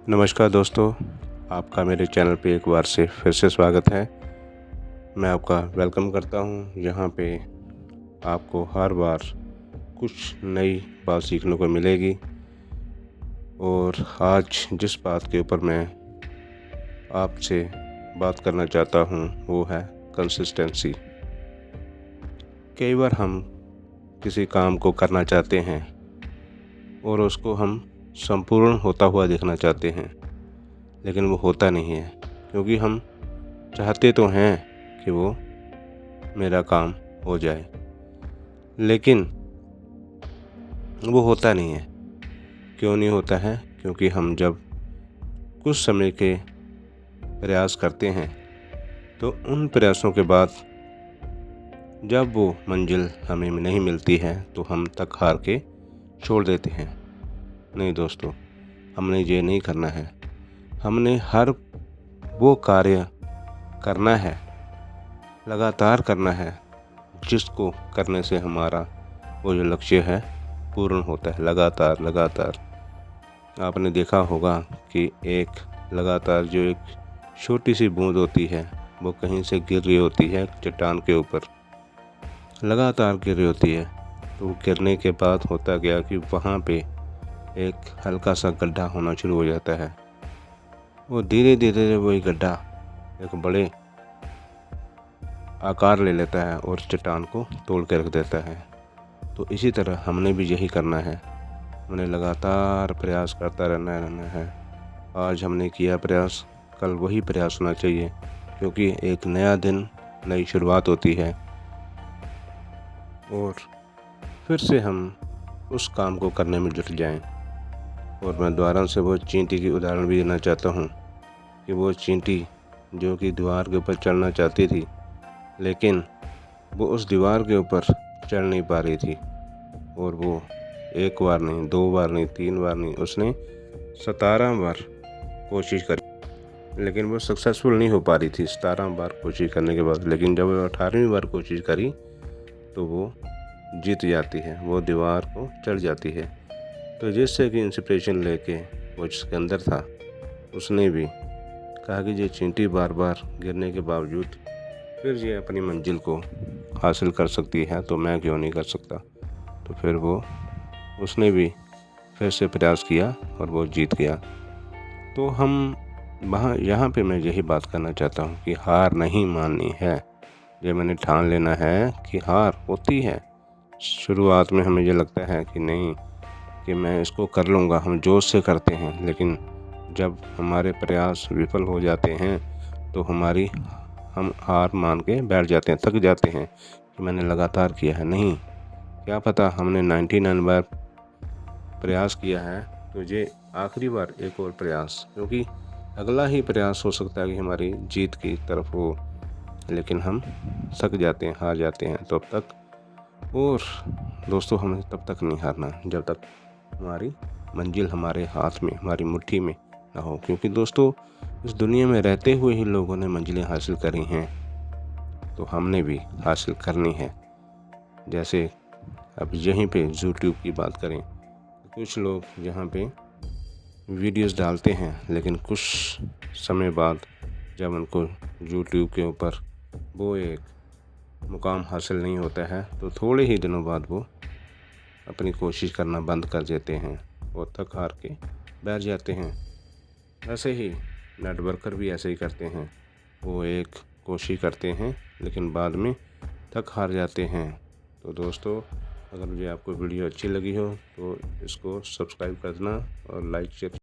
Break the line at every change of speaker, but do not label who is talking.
नमस्कार दोस्तों, आपका मेरे चैनल पे एक बार से फिर से स्वागत है। मैं आपका वेलकम करता हूँ। यहाँ पे आपको हर बार कुछ नई बात सीखने को मिलेगी। और आज जिस बात के ऊपर मैं आपसे बात करना चाहता हूँ वो है कंसिस्टेंसी। कई बार हम किसी काम को करना चाहते हैं और उसको हम संपूर्ण होता हुआ देखना चाहते हैं, लेकिन वो होता नहीं है। क्योंकि हम चाहते तो हैं कि वो मेरा काम हो जाए, लेकिन वो होता नहीं है। क्यों नहीं होता है? क्योंकि हम जब कुछ समय के प्रयास करते हैं तो उन प्रयासों के बाद जब वो मंजिल हमें नहीं मिलती है तो हम थक हार के छोड़ देते हैं। नहीं दोस्तों, हमने ये नहीं करना है। हमने हर वो कार्य करना है, लगातार करना है, जिसको करने से हमारा वो जो लक्ष्य है पूर्ण होता है। लगातार आपने देखा होगा कि लगातार जो एक छोटी सी बूंद होती है वो कहीं से गिर रही होती है चट्टान के ऊपर, लगातार गिर रही होती है। तो गिरने के बाद होता गया कि वहाँ पे एक हल्का सा गड्ढा होना शुरू हो जाता है। वो धीरे धीरे वही गड्ढा एक बड़े आकार ले लेता है और चट्टान को तोड़ के रख देता है। तो इसी तरह हमने भी यही करना है। हमने लगातार प्रयास करता रहना है। आज हमने किया प्रयास, कल वही प्रयास होना चाहिए, क्योंकि एक नया दिन, नई शुरुआत होती है और फिर से हम उस काम को करने में जुट जाएं। और मैं दोबारा से वो चींटी की उदाहरण भी देना चाहता हूँ कि वो चींटी जो कि दीवार के ऊपर चढ़ना चाहती थी, लेकिन वो उस दीवार के ऊपर चढ़ नहीं पा रही थी। और वो एक बार नहीं, दो बार नहीं, तीन बार नहीं, उसने 17 बार कोशिश करी, लेकिन वो सक्सेसफुल नहीं हो पा रही थी 17 बार कोशिश करने के बाद। लेकिन जब वो 18वीं बार कोशिश करी तो वो जीत जाती है, वो दीवार को चढ़ जाती है। तो जिससे कि इंस्पिरेशन लेके वो जिसके अंदर था उसने भी कहा कि ये चींटी बार बार गिरने के बावजूद फिर ये अपनी मंजिल को हासिल कर सकती है, तो मैं क्यों नहीं कर सकता। तो फिर उसने भी फिर से प्रयास किया और वो जीत गया। तो यहाँ पे मैं यही बात करना चाहता हूँ कि हार नहीं माननी है। ये मैंने ठान लेना है कि हार होती है। शुरुआत में हमें ये लगता है कि नहीं, कि मैं इसको कर लूँगा, हम जोश से करते हैं, लेकिन जब हमारे प्रयास विफल हो जाते हैं तो हम हार मान के बैठ जाते हैं, थक जाते हैं कि मैंने लगातार किया है। नहीं, क्या पता हमने 99 बार प्रयास किया है तो ये आखिरी बार एक और प्रयास, क्योंकि अगला ही प्रयास हो सकता है कि हमारी जीत की तरफ हो, लेकिन हम थक जाते हैं, हार जाते हैं तब तक। और दोस्तों, हमें तब तक नहीं हारना जब तक हमारी मंजिल हमारे हाथ में, हमारी मुट्ठी में ना हो। क्योंकि दोस्तों, इस दुनिया में रहते हुए ही लोगों ने मंजिलें हासिल करी हैं, तो हमने भी हासिल करनी है। जैसे अब यहीं पे यूट्यूब की बात करें, कुछ लोग यहाँ पे वीडियोस डालते हैं, लेकिन कुछ समय बाद जब उनको यूट्यूब के ऊपर वो एक मुकाम हासिल नहीं होता है तो थोड़े ही दिनों बाद वो अपनी कोशिश करना बंद कर देते हैं और थक हार के बैठ जाते हैं। ऐसे ही नेटवर्कर भी ऐसे ही करते हैं। वो एक कोशिश करते हैं लेकिन बाद में थक हार जाते हैं। तो दोस्तों, अगर मुझे आपको वीडियो अच्छी लगी हो तो इसको सब्सक्राइब कर देना और लाइक शेयर